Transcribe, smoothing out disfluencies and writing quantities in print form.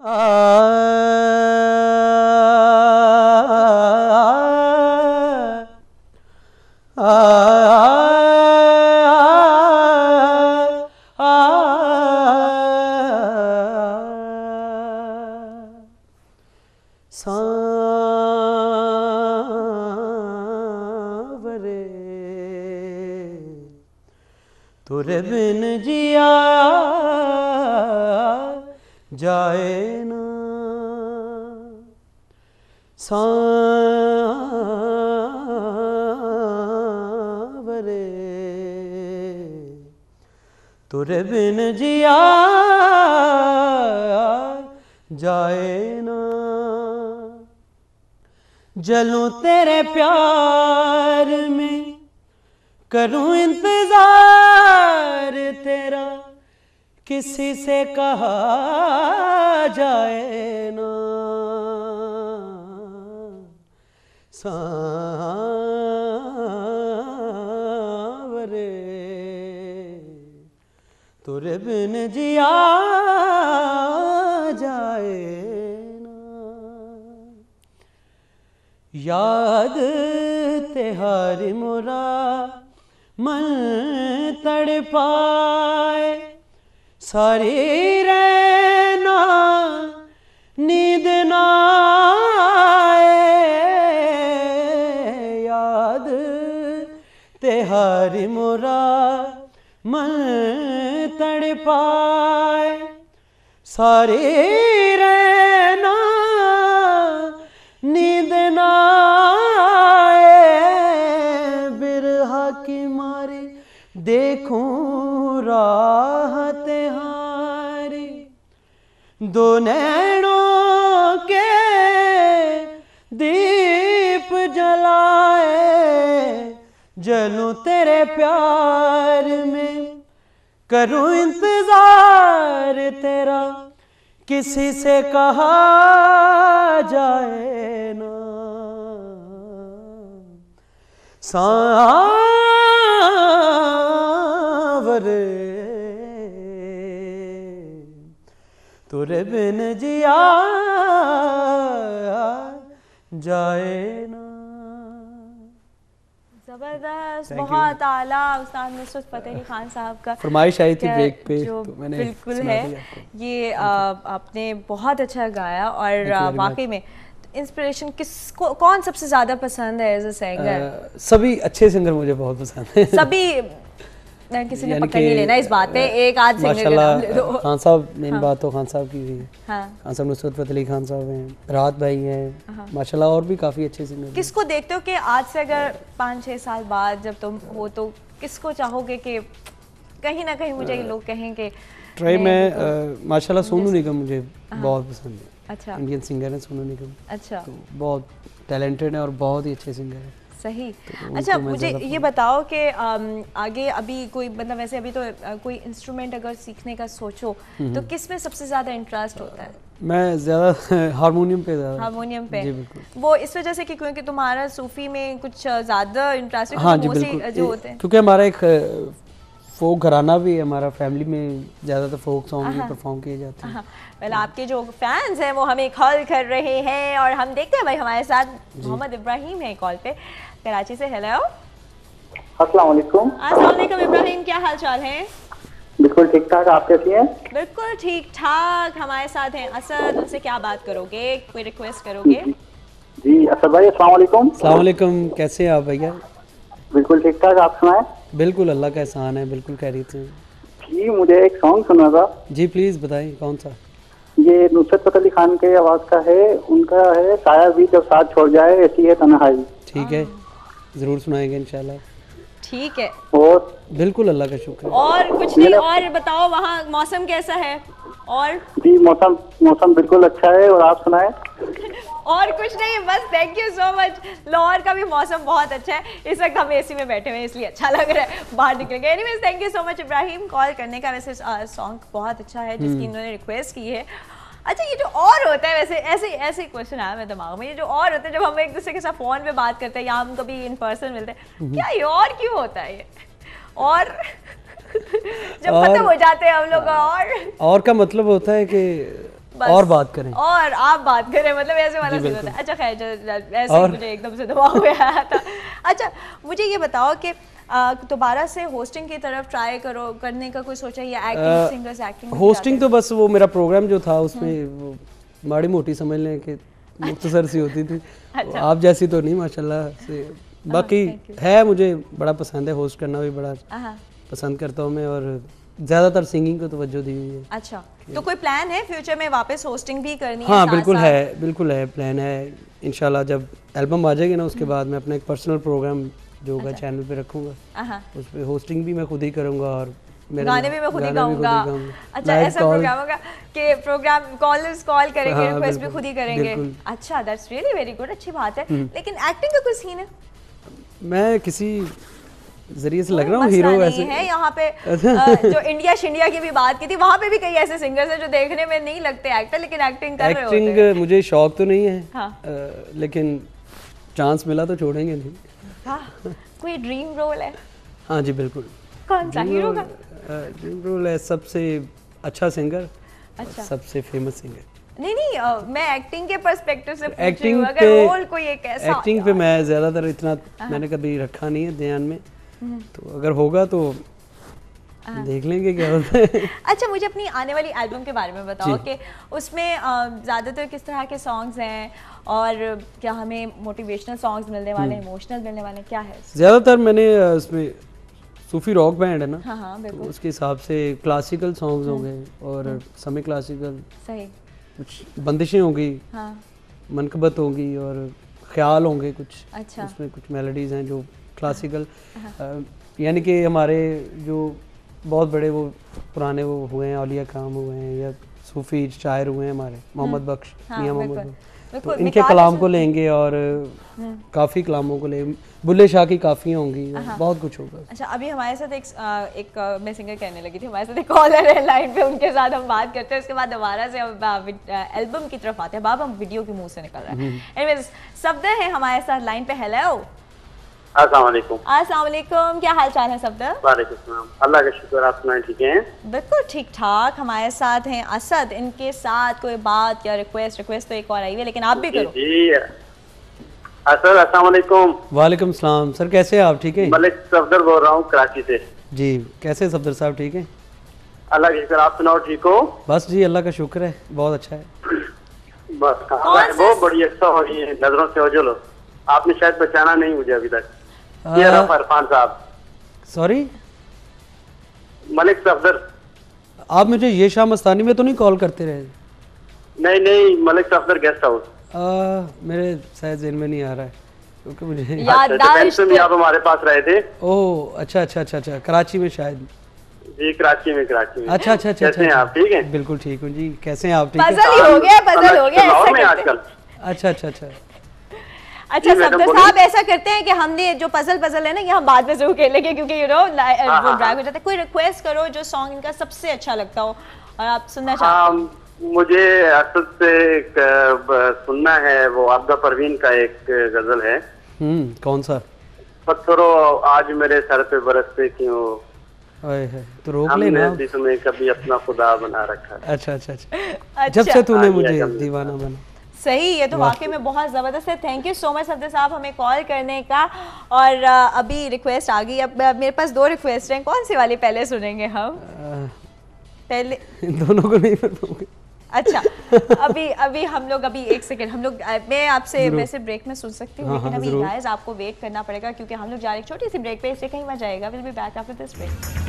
सांवरे तुरे बिन जिया जाए ना, सांवरे तुरे बिन जिया जाए ना। जलूं तेरे प्यार में, करूं इंतजार तेरा, किसी से कहा जाए ना। सांवरे तुरे बिन जिया जाए ना। याद तेहारी मुरा मन तड़पाए, सारी रहना नींद ना आए। याद तेहारी मुरा मन तड़पाए, सारी रहना नींद ना आए। बिरहा की मारी देखूं राह तेहारी, दो नैनों के दीप जलाए। जलूं तेरे प्यार में, करूं इंतजार तेरा, किसी से कहा जाए ना। सांवरे तुरे बिन जिया जाए ना। जबरदस्त, बहुत आला। उस्ताद नुसरत फ़तेह अली खान साहब का फरमाइश आई थी ब्रेक पे, जो तो मैंने बिल्कुल है ये आपने बहुत अच्छा गाया। और वाकई में इंस्पिरेशन किसको, कौन सबसे ज़्यादा पसंद है एज अ सिंगर? सभी अच्छे सिंगर मुझे बहुत पसंद है। सभी किसी ने पकड़ नहीं लेना इस बात पे, एक आध सिंगर के नाम ले दो। खान साहब, मेन बात तो खान साहब की भी है। हाँ। खान साहब नुसरत फ़तेह अली खान साहब हैं, राहत भाई हैं, माशाल्लाह और भी काफ़ी अच्छे सिंगर। किसको देखते हो कि आज से अगर 5-6 साल बाद जब तुम हो तो किसको चाहोगे कि कहीं ना कहीं मुझे लोग कहेंगे? ट्राई में माशाल्लाह सोनू निगम मुझे बहुत पसंद है। अच्छा, इंडियन सिंगर है सोनू निगम। अच्छा, तो बहुत टैलेंटेड है और बहुत ही अच्छे सिंगर है। सही। तो अच्छा, मुझे ये बताओ कि आगे अभी कोई मतलब वैसे अभी तो कोई इंस्ट्रूमेंट अगर सीखने का सोचो तो किस में सबसे ज़्यादा इंटरेस्ट होता है? मैं ज़्यादा हारमोनियम पे ज़्यादा। हारमोनियम पे? जी बिल्कुल। वो इस वजह से कि क्योंकि तुम्हारा सूफी में कुछ ज़्यादा इंटरेस्ट है? हाँ जी बिल्कुल, जो होते हैं क्योंकि हमारा एक फोक घराना भी है, हमारा फैमिली में ज़्यादातर फोक सॉन्ग भी परफॉर्म किए जाते हैं। वेल, आपके जो फैंस हैं वो हमें कॉल कर रहे हैं और हम देखते हैं भाई हमारे साथ मोहम्मद इब्राहिम है कॉल पे कराची से। हेलो, अस्सलाम वालेकुम। अस्सलाम वालेकुम इब्राहिम, क्या हाल चाल है? बिल्कुल ठीक ठाक, आप कैसी हैं? बिल्कुल ठीक ठाक। हमारे साथ हैं असद, उनसे क्या बात करोगे, कोई रिक्वेस्ट करोगे? जी असद भाई, अस्सलाम वालेकुम। अस्सलाम वालेकुम, कैसे हैं आप भैया? बिल्कुल ठीक ठाक, आप सुनाएं? बिल्कुल, अल्लाह का एहसान है, बिल्कुल खैरियत से। जी मुझे एक सॉन्ग सुना था। जी प्लीज़ बताइए, कौन सा? ये नुसरत फ़तेह अली खान के आवाज़ का है, उनका है साया भी जब साथ छोड़ जाए ऐसी है तन्हाई। ठीक है, ज़रूर सुनाएंगे इंशाल्लाह। ठीक है, और बिल्कुल, अल्लाह का शुक्र। और कुछ नहीं, और बताओ वहाँ मौसम कैसा है? और जी मौसम बिल्कुल अच्छा है, और आप सुनाएं? और कुछ नहीं, बस thank you so much. Lahore का भी मौसम बहुत अच्छा है, इस वक्त हम एसी में बैठे हुए हैं इसलिए अच्छा लग रहा है, बाहर निकलेंगे। Anyways thank you so much Ibrahim call करने का। वैसे सॉन्ग बहुत अच्छा है जिसकी इन्होंने रिक्वेस्ट की है। अच्छा, ये जो और होता है, वैसे ऐसे क्वेश्चन आया मेरे दिमाग में, ये जो और होता है जब हम एक दूसरे के साथ फ़ोन पे बात करते हैं या हम कभी इन पर्सन मिलते हैं, क्या ये और क्यों होता है ये? और जब खत्म हो जाते हैं हम लोग, और का मतलब होता है कि बस और बात करें और आप बात करें, मतलब ऐसे वाला सीन होता है। अच्छा खैर ऐसे ही मुझे एकदम से दबाव हुआ आया था। अच्छा मुझे ये बताओ कि दोबारा से होस्टिंग की तरफ ट्राई करने का कोई सोचा, या एक्टिंग, सिंगर्स एक्टिंग? होस्टिंग तो बस वो मेरा प्रोग्राम जो था उसमें वो माड़ी मोटी समझ लें कि मुख्तसर सी होती थी। अच्छा। आप जैसी तो नहीं माशाल्लाह से। बाकी है, मुझे बड़ा पसंद है, होस्ट करना भी बड़ा पसंद करता हूँ मैं, और ज़्यादातर सिंगिंग को तवज्जो दी हुई है। अच्छा, तो कोई प्लान है फ्यूचर में वापस होस्टिंग भी करनी है? हाँ बिल्कुल है, बिल्कुल है, प्लान है। इंशाल्लाह जब एल्बम आ जाएगी ना उसके बाद मैं अपना एक पर्सनल प्रोग्राम जो होगा चैनल पे रखूँगा, उस पर होस्टिंग भी मैं खुद ही करूँगा और गाने भी मैं खुद ही गाऊंगा। अच्छा ऐसा प्रोग्राम होगा कि प्रोग्राम कॉलर्स कॉल करेंगे, रिक्वेस्ट भी खुद ही करेंगे? अच्छा दैट्स रियली वेरी गुड, अच्छी बात है। लेकिन एक्टिंग का कोई सीन है? मैं किसी जरिए से लग रहा हूँ हीरो ऐसे है यहाँ पे। जो इंडिया शिंडिया की भी बात की थी, वहाँ पे भी कई ऐसे सिंगर्स हैं जो देखने में नहीं लगते एक्टर लेकिन एक्टिंग कर रहे होते हैं। एक्टिंग मुझे शौक तो नहीं है, हाँ। लेकिन चांस मिला तो छोड़ेंगे नहीं। कोई ड्रीम रोल है? हाँ जी बिल्कुल। कौन सा हीरो का? ड्रीम रोल है सबसे अच्छा सिंगर, अच्छा सबसे फेमस सिंगर। नहीं मैं एक्टिंग के पर्सपेक्टिव से पूछ रही एक्टिंग हूँ, अगर रोल कोई एक ऐसा। एक्टिंग पे मैं ज़्यादातर इतना मैंने कभी रखा नहीं है ध्यान में, तो अगर होगा तो देख लेंगे क्या होता है। अच्छा मुझे अपनी आने वाली एल्बम के बारे में बताओ कि उसमें ज़्यादातर किस तरह के सॉन्ग्स हैं, और क्या हमें मोटिवेशनल सॉन्ग्स मिलने वाले हैं, इमोशनल मिलने वाले हैं, क्या है? ज़्यादातर मैंने उसमें सूफी रॉक बैंड है ना, हाँ बिल्कुल, तो उसके हिसाब से क्लासिकल सॉन्ग्स होंगे और सेमी क्लासिकल, सही, कुछ बंदिशें होंगी, हाँ, मनकबत होंगी और ख्याल होंगे कुछ। अच्छा, उसमें कुछ मेलोडीज़ हैं जो क्लासिकल, यानी कि हमारे जो बहुत बड़े वो पुराने वो हुए हैं, औलिया काम हुए हैं या सूफी शायर हुए हैं हमारे, मोहम्मद बख्श, मियां मोहम्मद बख्श, तो इनके कलाम को लेंगे और काफ़ी कलामों को लेंगे, बुल्ले शाह की काफ़ियाँ होंगी, बहुत कुछ होगा। अच्छा अभी हमारे साथ एक मैं सिंगर कहने लगी थी, हमारे साथ एक कॉलर है लाइन पे, उनके साथ हम बात करते हैं, उसके बाद दोबारा से हम एल्बम की तरफ आते हैं। बाब हम वीडियो के मुंह से निकल रहा है। एनीवेज सफदर है हमारे साथ लाइन पे। हेलो, अस्सलाम वालेकुम। अस्सलाम वालेकुम, क्या हाल चाल है सफदर? वालेकुम सलाम, अल्लाह का शुक्र, आप सुनाएं ठीक हैं? बिल्कुल ठीक ठाक। हमारे साथ हैं असद, इनके साथ कोई बात या रिक्वेस्ट तो एक और आई है, लेकिन आप भी करो। जी असद, अस्सलाम वालेकुम। वालेकुम सलाम सर, कैसे हैं आप? ठीक है, मलिक सफदर बोल रहा हूँ कराची से। जी कैसे हैं सफदर साहब? ठीक है, अल्लाह का शुक्र, आप सुनाओ ठीक हो? बस जी अल्लाह का शुक्र है, बहुत अच्छा है। बस कहाँ है वो, बड़ी अच्छा हो रही है, नजरों से ओझल हो। आपने शायद पहचाना नहीं मुझे अभी तक। ये रफ़ इरफान साहब। सॉरी मलिक सफदर। आप मुझे ये शाम मस्तानी में तो नहीं कॉल करते रहे? नहीं मलिक सफदर गेस्ट हाउस। मेरे शायद ज़हन में नहीं आ रहा है क्योंकि मुझे याददाश्त में आप हमारे पास रहे थे। ओह अच्छा, कराची में शायद। जी कराची में। अच्छा कैसे हैं आप? ठीक हैं? बिल्कुल ठीक हूँ जी, कैसे हैं आप? ठीक है, पजल ही हो गया लाहौर में आजकल। अच्छा अच्छा सफदर साहब ऐसा करते हैं कि हमने जो पजल है ना, ये हम बाद में जरूर खेलेंगे क्योंकि वो ड्रैग हो जाता है। कोई रिक्वेस्ट करो जो सॉन्ग इनका सबसे अच्छा लगता हो और आप सुनना चाहते हो। मुझे असद से सुनना है, वो आपदा परवीन का एक गजल है। कौन सा? पत्थरों आज मेरे सर पे बरसते क्यों, तो रोक लेना। हमने तुम्हें कभी अपना खुदा बना रखा। अच्छा जब से तूने मुझे दीवाना बना। सही, ये तो वाकई में बहुत ज़बरदस्त है। Thank you so much Safdar साहब हमें कॉल करने का। और अभी रिक्वेस्ट आ गई, अब मेरे पास 2 रिक्वेस्ट हैं, कौन सी वाली पहले सुनेंगे हम? पहले दोनों को नहीं बताऊंगी। अच्छा अभी हम लोग एक सेकंड, हम लोग मैं आपसे वैसे ब्रेक में सुन सकती हूँ, लेकिन अभी गाइस आपको वेट करना पड़ेगा क्योंकि हम लोग जा रहे हैं छोटी सी ब्रेक पे, इसलिए कहीं मत जाएगा। Will be back after this break.